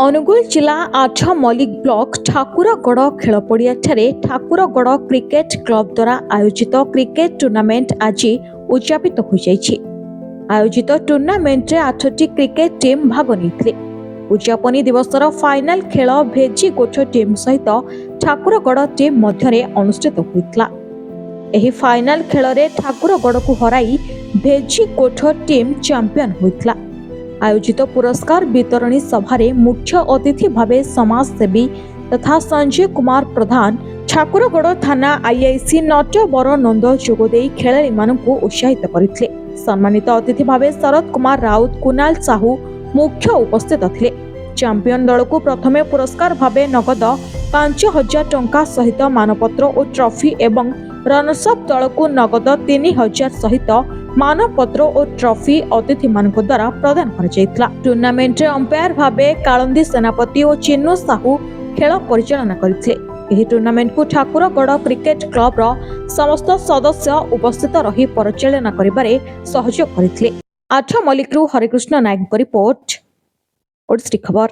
ଅନୁଗୁଳ ଜିଲ୍ଲା ଆଠମଲ୍ଲିକ ବ୍ଲକ ଠାକୁରଗଡ଼ ଖେଳପଡ଼ିଆଠାରେ Thakurgarh cricket club ଦ୍ୱାରା ଆୟୋଜିତ କ୍ରିକେଟ ଟୁର୍ଣ୍ଣାମେଣ୍ଟ ଆଜି ଉଦ୍ଯାପିତ ହୋଇଯାଇଛି। ଆୟୋଜିତ ଟୁର୍ଣ୍ଣାମେଣ୍ଟରେ 8ଟି କ୍ରିକେଟ ଟିମ୍ ଭାଗ ନେଇଥିଲେ। ଉଦ୍ଯାପନୀ ଦିବସର ଫାଇନାଲ ଖେଳ ଭେଜିଗୋଠ ଟିମ୍ ସହିତ ଠାକୁରଗଡ଼ ଟିମ୍ ମଧ୍ୟରେ ଅନୁଷ୍ଠିତ ହୋଇଥିଲା। ଏହି ଫାଇନାଲ ଖେଳରେ ଠାକୁରଗଡ଼କୁ ହରାଇ ଭେଜିଗୋଠ ଟିମ୍ ଚାମ୍ପିୟନ ହୋଇଥିଲା। आयोजित पुरस्कार वितरणी सभारे मुख्य अतिथि भावे समाजसेवी तथा संजय कुमार प्रधान ठाकुरगड़ थाना आईआईसी नटवर नंद जोगदे खेलाड़ी मानू उत्साहित करते। सम्मानित अतिथि भावे शरद कुमार राउत कुणाल साहू मुख्य उपस्थित थे। चैंपियन दल को प्रथमे पुरस्कार भावे नगद 5,000 टंका सहित मानपत्र और ट्रॉफी एवं रनर्सअप दल को नगद 3,000 सहित मानपत्र और ट्रॉफी अतिथि मानक द्वारा प्रदान कर टूर्नामेंट रे अंपायर भावे कालंदी सेनापति और चिन्नू साहू खेल परिचालना करथिले। एही टूर्नामेंट को ठाकुरगड़ क्रिकेट क्लब रो समस्त सदस्य उपस्थित रही परिचालना करिबारे सहयोग करथिले। आठमल्लिक रु हरिकृष्ण नायक रिपोर्ट ओडिसी खबर।